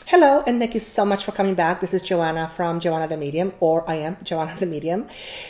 Hello, and thank you so much for coming back. This is Joanna from Joanna the Medium, or I am Joanna the Medium.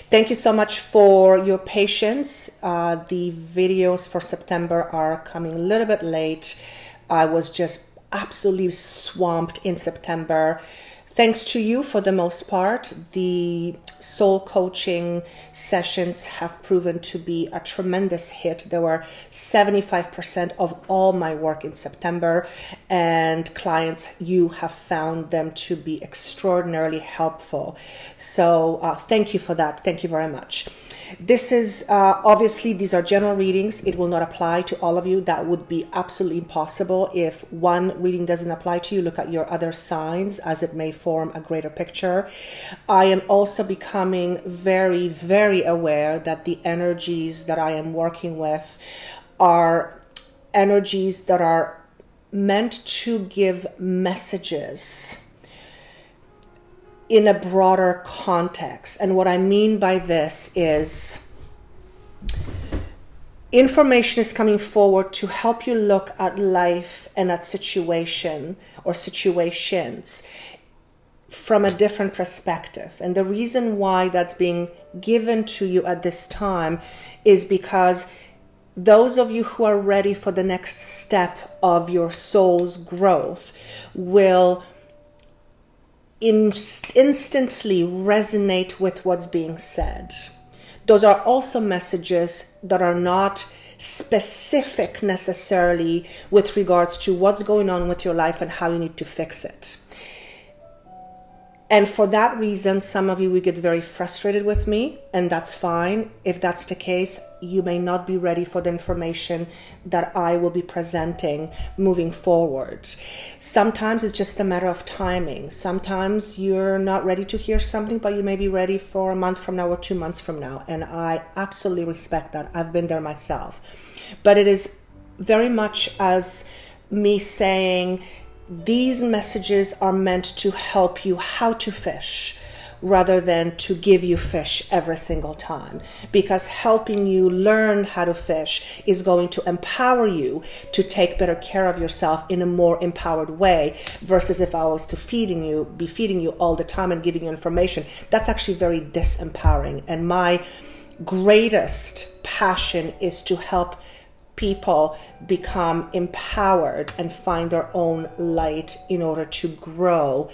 Thank you so much for your patience. The videos for September are coming a little bit late. I was just absolutely swamped in September. Thanks to you for the most part. The soul coaching sessions have proven to be a tremendous hit. There were 75% of all my work in September, and clients, you have found them to be extraordinarily helpful. So thank you for that. Thank you very much. This is obviously, these are general readings. It will not apply to all of you. That would be absolutely impossible. If one reading doesn't apply to you, look at your other signs as it may form a greater picture. I am also becoming very, very aware that the energies that I am working with are energies that are meant to give messages in a broader context. And what I mean by this is information is coming forward to help you look at life and at situation or situations from a different perspective. And the reason why that's being given to you at this time is because those of you who are ready for the next step of your soul's growth will instantly resonate with what's being said. Those are also messages that are not specific necessarily with regards to what's going on with your life and how you need to fix it. And for that reason, some of you will get very frustrated with me, and that's fine. If that's the case, you may not be ready for the information that I will be presenting moving forward. Sometimes it's just a matter of timing. Sometimes you're not ready to hear something, but you may be ready for a month from now or 2 months from now. And I absolutely respect that. I've been there myself. But it is very much as me saying, these messages are meant to help you how to fish rather than to give you fish every single time, because helping you learn how to fish is going to empower you to take better care of yourself in a more empowered way, versus if I was to be feeding you all the time and giving you information. That's actually very disempowering. And my greatest passion is to help people become empowered and find their own light in order to grow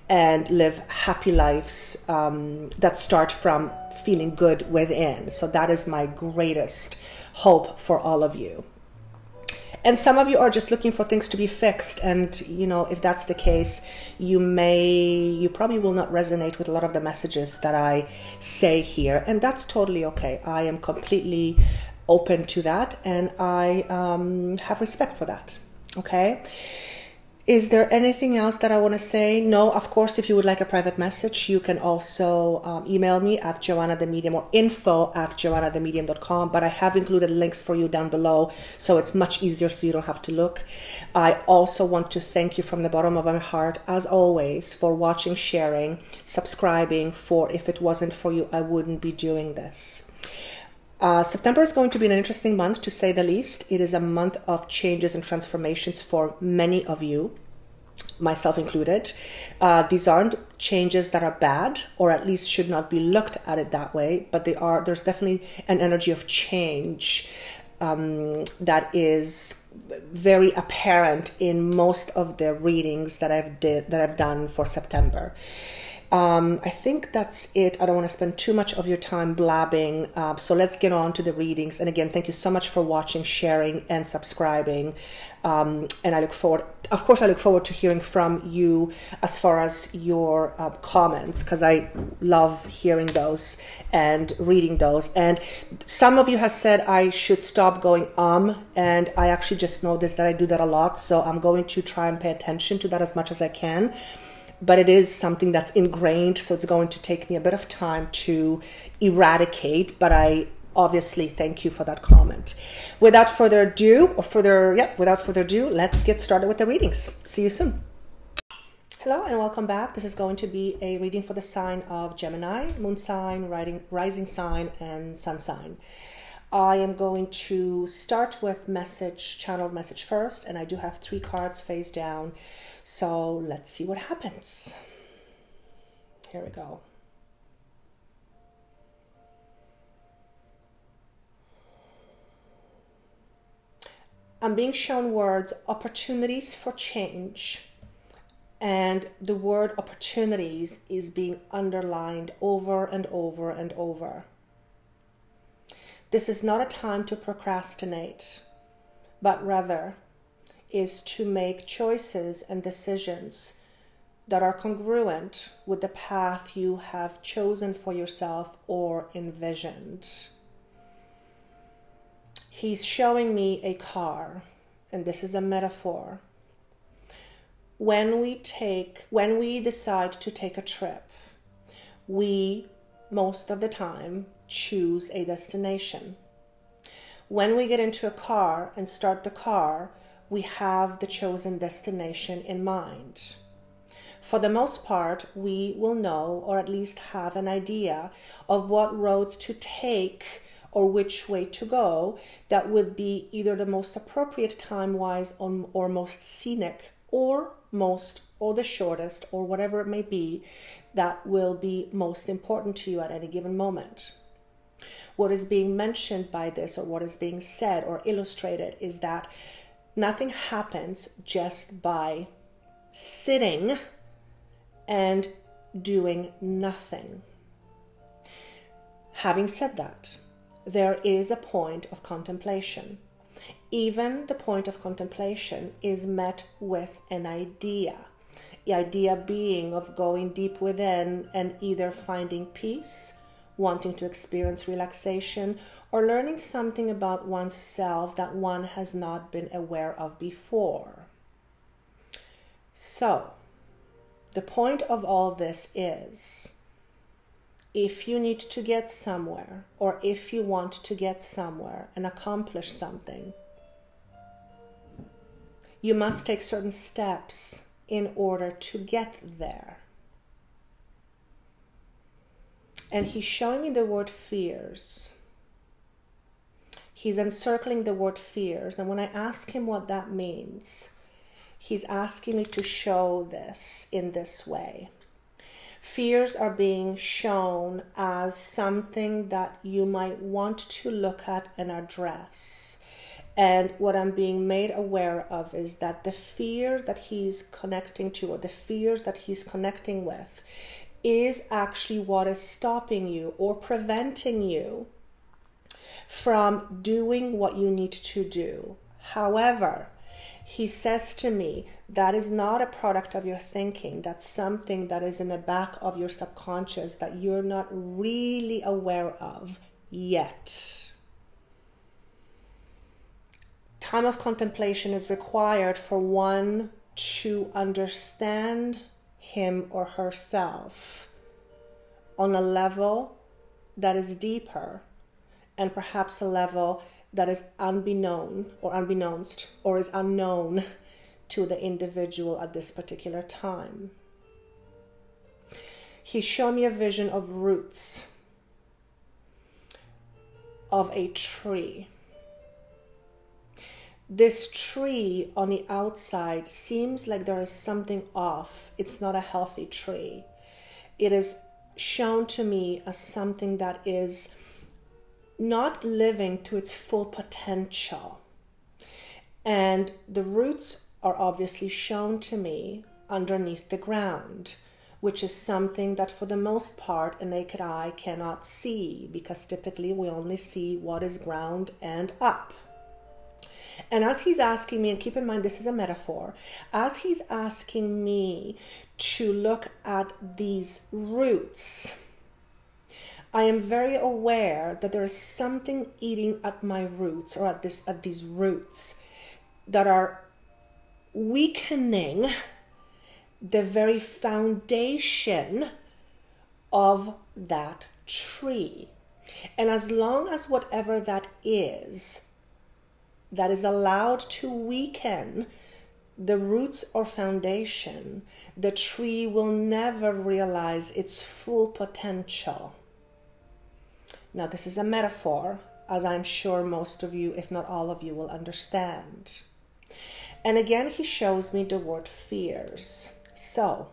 and live happy lives that start from feeling good within. So that is my greatest hope for all of you. And some of you are just looking for things to be fixed. And, you know, if that's the case, you probably will not resonate with a lot of the messages that I say here. And that's totally okay. I am completely open to that, and I have respect for that. Okay. Is there anything else that I want to say? No, of course, if you would like a private message, you can also email me at Joanna the Medium or info@joannahthemedium.com, but I have included links for you down below, so it's much easier so you don't have to look. I also want to thank you from the bottom of my heart, as always, for watching, sharing, subscribing, for if it wasn't for you, I wouldn't be doing this. September is going to be an interesting month, to say the least. It is a month of changes and transformations for many of you, myself included. These aren't changes that are bad, or at least should not be looked at it that way, but there's definitely an energy of change that is very apparent in most of the readings that I've done for September. I think that's it. I don't want to spend too much of your time blabbing. So let's get on to the readings. And again, thank you so much for watching, sharing, and subscribing. And I look forward to hearing from you as far as your comments, because I love hearing those and reading those. And some of you have said I should stop going and I actually just noticed that I do that a lot. So I'm going to try and pay attention to that as much as I can. But it is something that's ingrained, so it's going to take me a bit of time to eradicate, but I obviously thank you for that comment. Without further ado, let's get started with the readings. See you soon. Hello and welcome back. This is going to be a reading for the sign of Gemini, moon sign, rising sign, and sun sign. I am going to start with channel message first, and I do have 3 cards face down. So let's see what happens. Here we go. I'm being shown words, opportunities for change. And the word opportunities is being underlined over and over and over. This is not a time to procrastinate, but rather is to make choices and decisions that are congruent with the path you have chosen for yourself or envisioned. He's showing me a car, and this is a metaphor. When we decide to take a trip, we, most of the time, choose a destination. When we get into a car and start the car, we have the chosen destination in mind. For the most part, we will know, or at least have an idea of what roads to take or which way to go that would be either the most appropriate time-wise or most scenic, or the shortest, or whatever it may be, that will be most important to you at any given moment. What is being mentioned by this, or what is being said or illustrated, is that nothing happens just by sitting and doing nothing. Having said that, there is a point of contemplation. Even the point of contemplation is met with an idea. The idea being of going deep within and either finding peace, wanting to experience relaxation, or learning something about oneself that one has not been aware of before. So, the point of all this is, if you need to get somewhere, or if you want to get somewhere and accomplish something, you must take certain steps in order to get there. And he's showing me the word fears. He's encircling the word fears. And when I ask him what that means, he's asking me to show this in this way. Fears are being shown as something that you might want to look at and address. And what I'm being made aware of is that the fear that he's connecting to, or the fears that he's connecting with, is actually what is stopping you or preventing you from doing what you need to do. However, he says to me, that is not a product of your thinking. That's something that is in the back of your subconscious that you're not really aware of yet. Time of contemplation is required for one to understand him or herself on a level that is deeper, and perhaps a level that is unbeknownst or is unknown to the individual at this particular time. He showed me a vision of roots of a tree. This tree on the outside seems like there is something off. It's not a healthy tree. It is shown to me as something that is not living to its full potential. And the roots are obviously shown to me underneath the ground, which is something that for the most part a naked eye cannot see, because typically we only see what is ground and up. And as he's asking me, and keep in mind this is a metaphor, as he's asking me to look at these roots, I am very aware that there is something eating at my roots, or at these roots, that are weakening the very foundation of that tree. And as long as whatever that is allowed to weaken the roots or foundation, the tree will never realize its full potential. Now, this is a metaphor, as I'm sure most of you, if not all of you, will understand. And again, he shows me the word fears. So,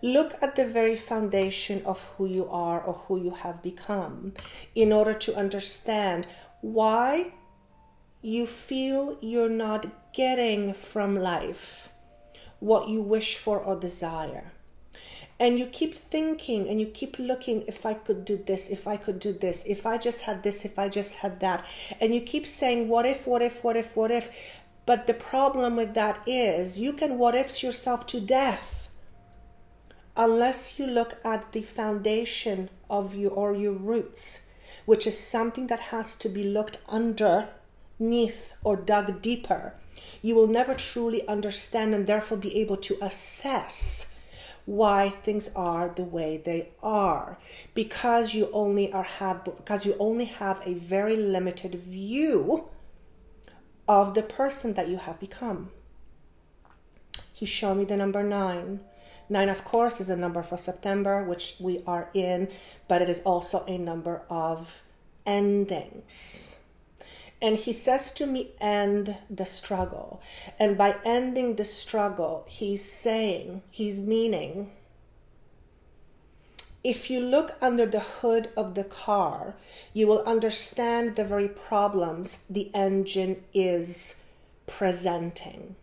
look at the very foundation of who you are or who you have become in order to understand why you feel you're not getting from life what you wish for or desire. And you keep thinking and you keep looking, if I could do this, if I could do this, if I just had this, if I just had that. And you keep saying, what if, what if, what if, what if? But the problem with that is you can what ifs yourself to death unless you look at the foundation of you or your roots, which is something that has to be looked underneath or dug deeper. You will never truly understand and therefore be able to assess why things are the way they are, because you only have a very limited view of the person that you have become. He showed me the number 9. 9, of course, is a number for September, which we are in, but it is also a number of endings. And he says to me, end the struggle. And by ending the struggle, he's meaning, if you look under the hood of the car, you will understand the very problems the engine is presenting.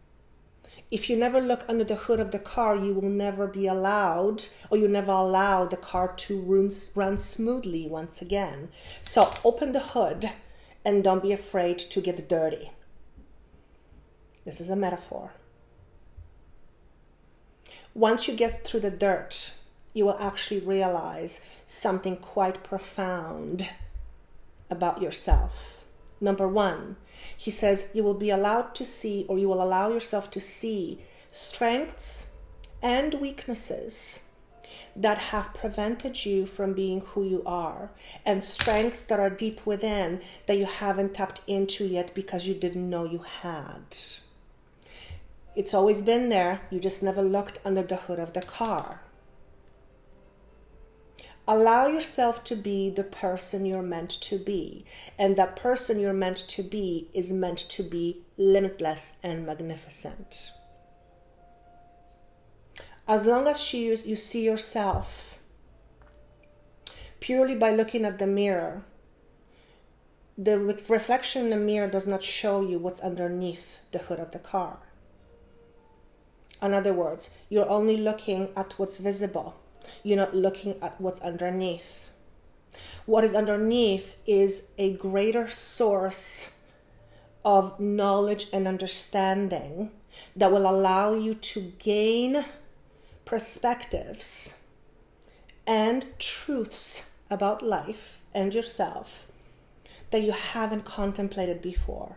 If you never look under the hood of the car, you will never be allowed, or you never allow the car to run smoothly once again. So open the hood. And don't be afraid to get dirty. This is a metaphor. Once you get through the dirt, you will actually realize something quite profound about yourself. Number 1, he says you will be allowed to see, or you will allow yourself to see, strengths and weaknesses that have prevented you from being who you are, and strengths that are deep within that you haven't tapped into yet because you didn't know you had. It's always been there, you just never looked under the hood of the car. Allow yourself to be the person you're meant to be, and that person you're meant to be is meant to be limitless and magnificent. As long as you see yourself purely by looking at the mirror, the reflection in the mirror does not show you what's underneath the hood of the car. In other words, you're only looking at what's visible. You're not looking at what's underneath. What is underneath is a greater source of knowledge and understanding that will allow you to gain perspectives and truths about life and yourself that you haven't contemplated before.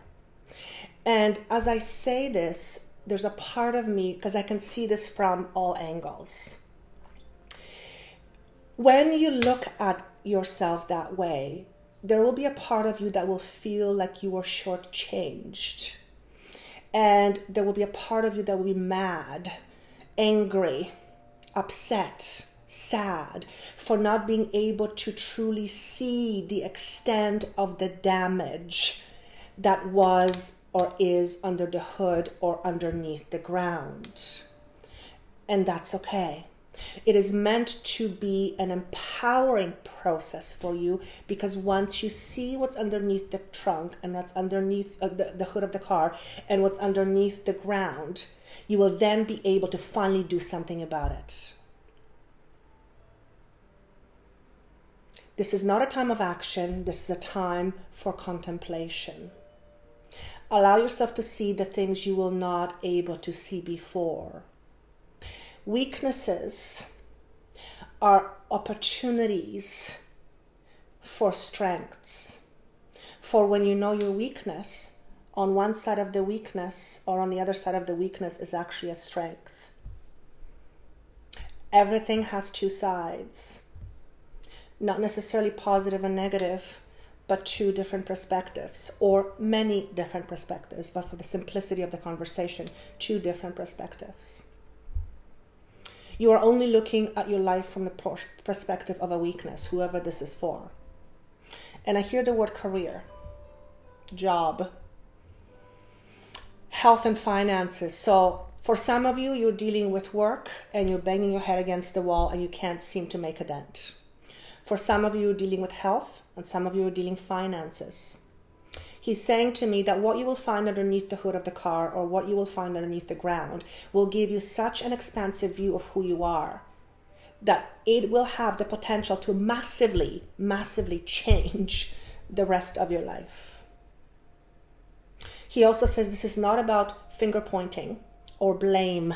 And as I say this, there's a part of me, because I can see this from all angles. When you look at yourself that way, there will be a part of you that will feel like you were shortchanged. And there will be a part of you that will be mad, angry, upset, sad for not being able to truly see the extent of the damage that was or is under the hood or underneath the ground. And that's okay. It is meant to be an empowering process for you, because once you see what's underneath the trunk and what's underneath the hood of the car and what's underneath the ground, you will then be able to finally do something about it. This is not a time of action. This is a time for contemplation. Allow yourself to see the things you were not able to see before. Weaknesses are opportunities for strengths. For when you know your weakness, on one side of the weakness or on the other side of the weakness is actually a strength. Everything has two sides. Not necessarily positive and negative, but two different perspectives, or many different perspectives, but for the simplicity of the conversation, two different perspectives. You are only looking at your life from the perspective of a weakness, whoever this is for. And I hear the word career, job, health and finances. So for some of you, you're dealing with work and you're banging your head against the wall and you can't seem to make a dent. For some of you, you're dealing with health, and some of you are dealing finances. He's saying to me that what you will find underneath the hood of the car, or what you will find underneath the ground, will give you such an expansive view of who you are that it will have the potential to massively, massively change the rest of your life. He also says this is not about finger pointing or blame.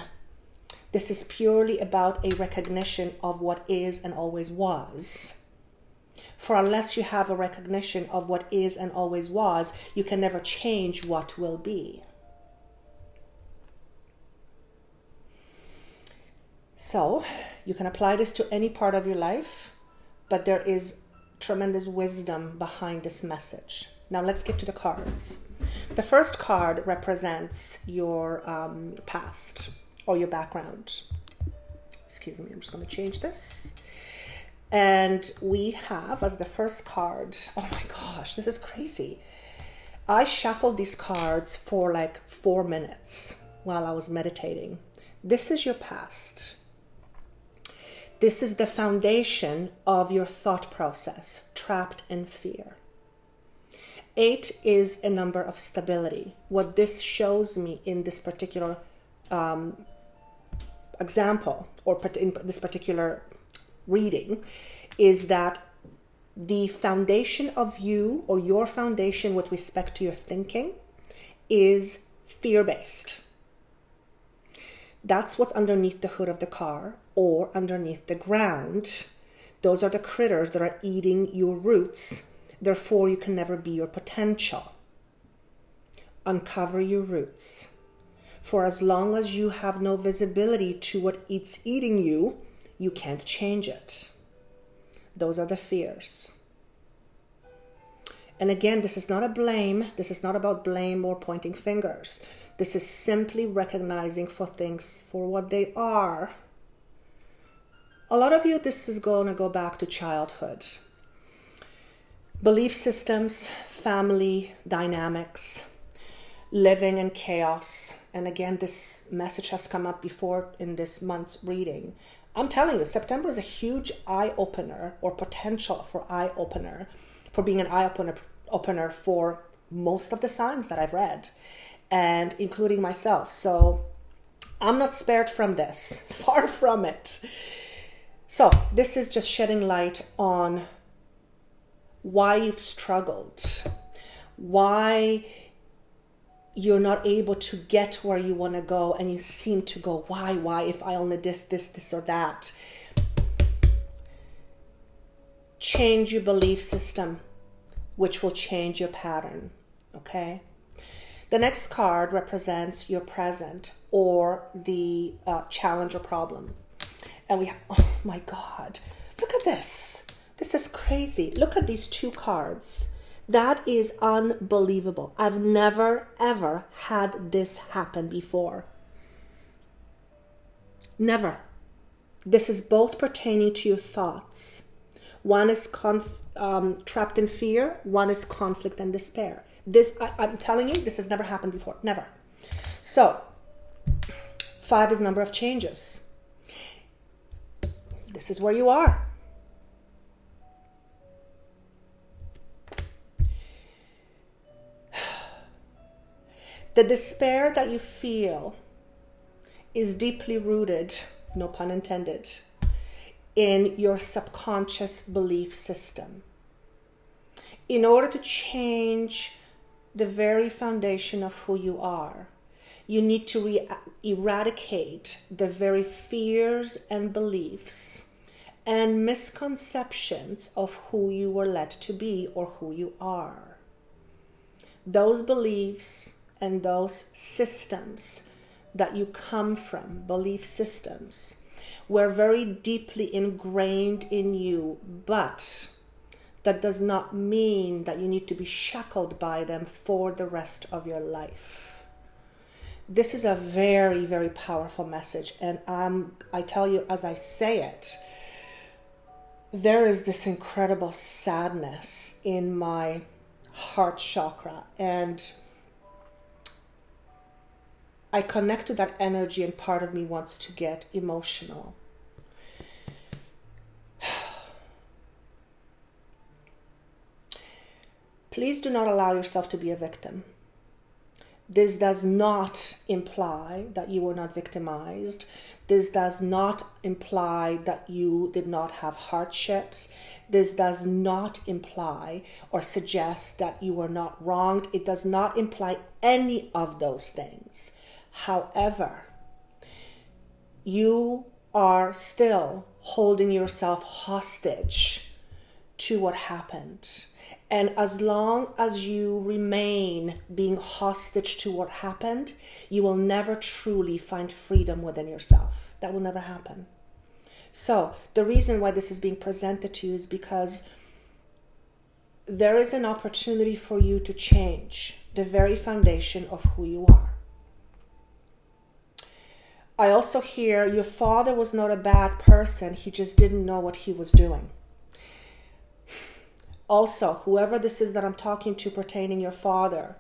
This is purely about a recognition of what is and always was. For unless you have a recognition of what is and always was, you can never change what will be. So, you can apply this to any part of your life, but there is tremendous wisdom behind this message. Now let's get to the cards. The first card represents your past or your background. Excuse me, I'm just going to change this. And we have as the first card, oh my gosh, this is crazy. I shuffled these cards for like 4 minutes while I was meditating. This is your past. This is the foundation of your thought process, trapped in fear. 8 is a number of stability. What this shows me in this particular example, or in this particular reading, is that the foundation of you, or your foundation with respect to your thinking, is fear-based. That's what's underneath the hood of the car or underneath the ground. Those are the critters that are eating your roots. Therefore, you can never be your potential. Uncover your roots. For as long as you have no visibility to what it's eating you, you can't change it. Those are the fears. And again, this is not a blame. This is not about blame or pointing fingers. This is simply recognizing for things for what they are. A lot of you, this is going to go back to childhood. Belief systems, family dynamics, living in chaos. And again, this message has come up before in this month's reading. I'm telling you, September is a huge eye-opener, or potential for eye-opener, for being an eye-opener for most of the signs that I've read, and including myself. So I'm not spared from this, far from it. So this is just shedding light on why you've struggled, why you're not able to get where you want to go, and you seem to go, why, if I only this or that. Change your belief system, which will change your pattern, okay? The next card represents your present, or the challenge or problem. And we have, oh my God, look at this. This is crazy. Look at these 2 cards. That is unbelievable. I've never, ever had this happen before. Never. This is both pertaining to your thoughts. One is trapped in fear. One is conflict and despair. This, I'm telling you, this has never happened before. Never. So, 5 is number of changes. This is where you are. The despair that you feel is deeply rooted, no pun intended, in your subconscious belief system. In order to change the very foundation of who you are, you need to eradicate the very fears and beliefs and misconceptions of who you were led to be or who you are. Those beliefs and those systems that you come from, belief systems, were very deeply ingrained in you, but that does not mean that you need to be shackled by them for the rest of your life. This is a very, very powerful message, and I tell you, as I say it, there is this incredible sadness in my heart chakra, and I connect to that energy, and part of me wants to get emotional. Please do not allow yourself to be a victim. This does not imply that you were not victimized. This does not imply that you did not have hardships. This does not imply or suggest that you were not wronged. It does not imply any of those things. However, you are still holding yourself hostage to what happened. And as long as you remain being hostage to what happened, you will never truly find freedom within yourself. That will never happen. So the reason why this is being presented to you is because there is an opportunity for you to change the very foundation of who you are. I also hear your father was not a bad person. He just didn't know what he was doing. Also, whoever this is that I'm talking to pertaining your father,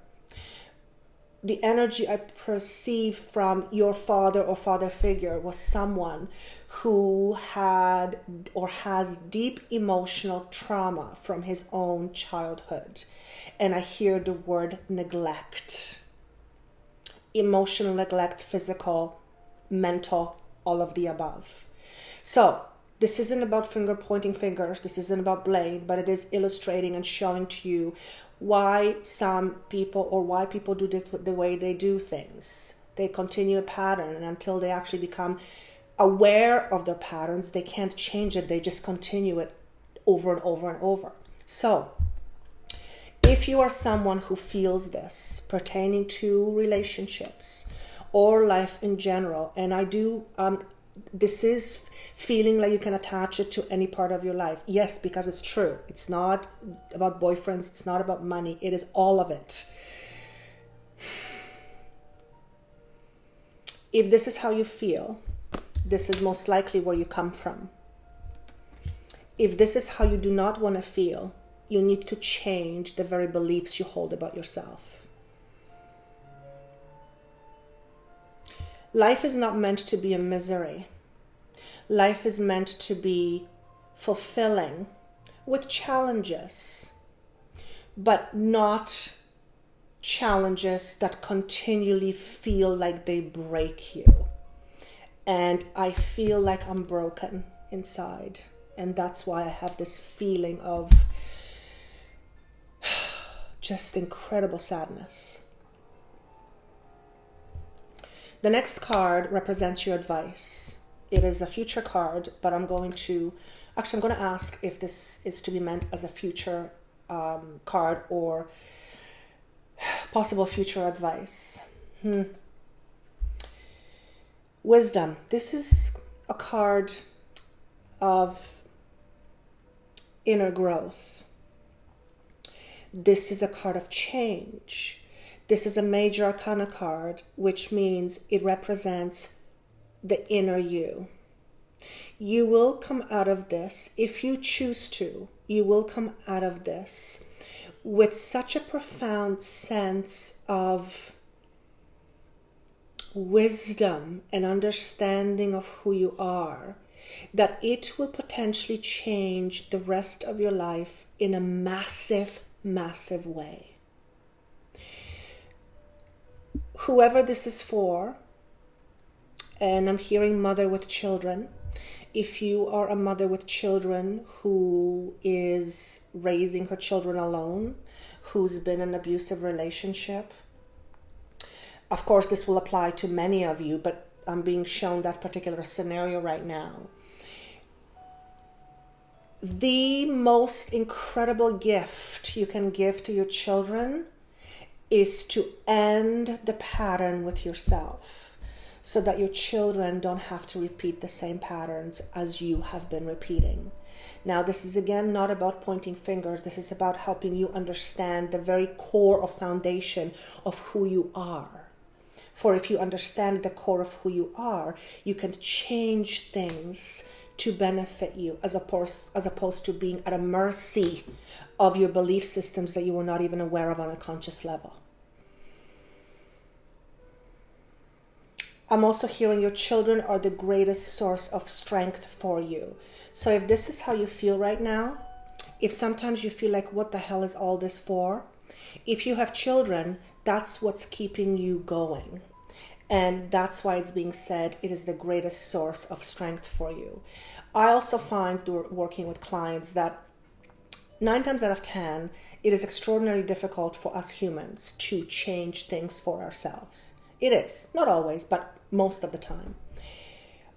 the energy I perceive from your father or father figure was someone who had or has deep emotional trauma from his own childhood. And I hear the word neglect. Emotional neglect, physical, mental, all of the above. So, this isn't about pointing fingers, this isn't about blame, but it is illustrating and showing to you why some people or why people do the way they do things. They continue a pattern, and until they actually become aware of their patterns, they can't change it. They just continue it over and over and over. So, if you are someone who feels this pertaining to relationships or life in general, and I do, this is feeling like you can attach it to any part of your life. Yes, because it's true. It's not about boyfriends. It's not about money. It is all of it. If this is how you feel, this is most likely where you come from. If this is how you do not want to feel, you need to change the very beliefs you hold about yourself. Life is not meant to be a misery. Life is meant to be fulfilling with challenges, but not challenges that continually feel like they break you. And I feel like I'm broken inside. And that's why I have this feeling of just incredible sadness. The next card represents your advice. It is a future card, but I'm going to ask if this is to be meant as a future card or possible future advice. Wisdom. This is a card of inner growth. This is a card of change. This is a major arcana card, which means it represents the inner you. You will come out of this, if you choose to, you will come out of this with such a profound sense of wisdom and understanding of who you are, that it will potentially change the rest of your life in a massive, massive way. Whoever this is for, and I'm hearing mother with children. If you are a mother with children who is raising her children alone, who's been in an abusive relationship, of course this will apply to many of you, but I'm being shown that particular scenario right now. The most incredible gift you can give to your children is to end the pattern with yourself, so that your children don't have to repeat the same patterns as you have been repeating. Now, this is again not about pointing fingers. This is about helping you understand the very core of foundation of who you are. For if you understand the core of who you are, you can change things to benefit you, as opposed to being at a mercy of your belief systems that you were not even aware of on a conscious level. I'm also hearing your children are the greatest source of strength for you. So if this is how you feel right now, if sometimes you feel like, what the hell is all this for? If you have children, that's what's keeping you going. And that's why it's being said it is the greatest source of strength for you. I also find through working with clients that 9 times out of 10, it is extraordinarily difficult for us humans to change things for ourselves. It is. Not always, but most of the time.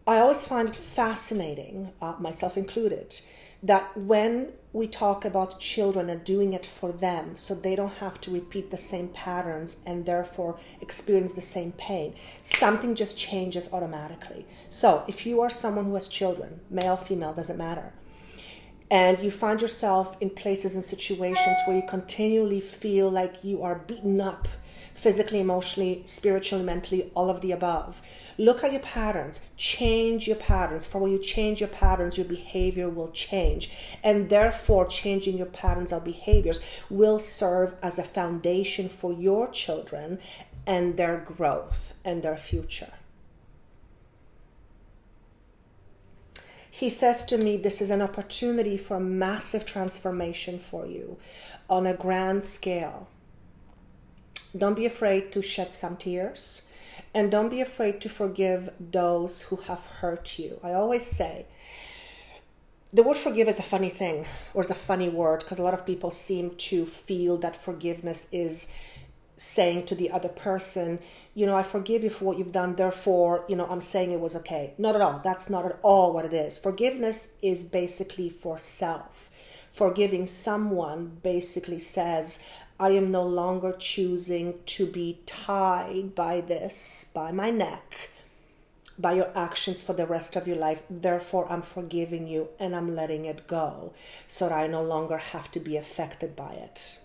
I always find it fascinating, myself included, that when we talk about children and doing it for them so they don't have to repeat the same patterns and therefore experience the same pain, something just changes automatically. So if you are someone who has children, male, female, doesn't matter, and you find yourself in places and situations where you continually feel like you are beaten up physically, emotionally, spiritually, mentally, all of the above, look at your patterns, change your patterns. For when you change your patterns, your behavior will change. And therefore, changing your patterns or behaviors will serve as a foundation for your children and their growth and their future. He says to me, this is an opportunity for a massive transformation for you on a grand scale. Don't be afraid to shed some tears, and don't be afraid to forgive those who have hurt you. I always say, the word forgive is a funny thing, or it's a funny word, because a lot of people seem to feel that forgiveness is saying to the other person, I forgive you for what you've done, therefore, I'm saying it was okay. Not at all. That's not at all what it is. Forgiveness is basically for self. Forgiving someone basically says, I am no longer choosing to be tied by my neck, by your actions for the rest of your life. Therefore, I'm forgiving you and I'm letting it go so that I no longer have to be affected by it.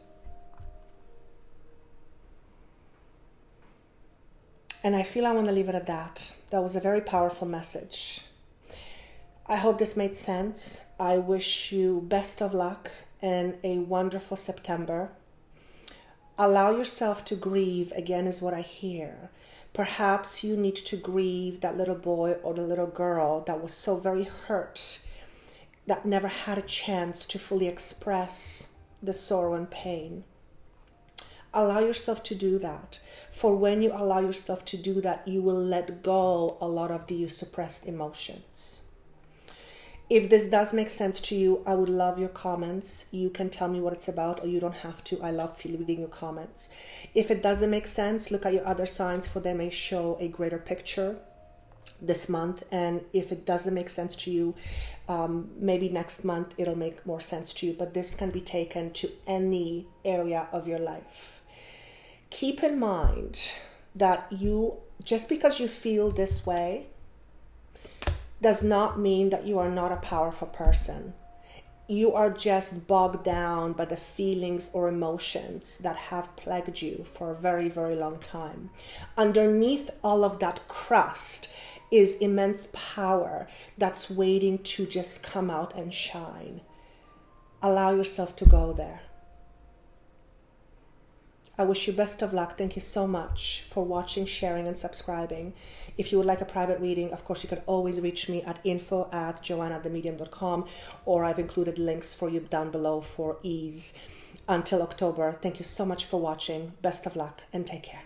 And I feel I want to leave it at that. That was a very powerful message. I hope this made sense. I wish you best of luck and a wonderful September. Allow yourself to grieve, again, is what I hear. Perhaps you need to grieve that little boy or the little girl that was so very hurt, that never had a chance to fully express the sorrow and pain. Allow yourself to do that. For when you allow yourself to do that, you will let go a lot of the suppressed emotions. If this does make sense to you, I would love your comments. You can tell me what it's about, or you don't have to. I love reading your comments. If it doesn't make sense, look at your other signs, for they may show a greater picture this month. And if it doesn't make sense to you, maybe next month it'll make more sense to you. But this can be taken to any area of your life. Keep in mind that just because you feel this way does not mean that you are not a powerful person. You are just bogged down by the feelings or emotions that have plagued you for a very, very long time. Underneath all of that crust is immense power that's waiting to just come out and shine. Allow yourself to go there. I wish you best of luck. Thank you so much for watching, sharing, and subscribing. If you would like a private reading, of course, you can always reach me at info@joannathemedium.com, or I've included links for you down below for ease. Until October, thank you so much for watching. Best of luck and take care.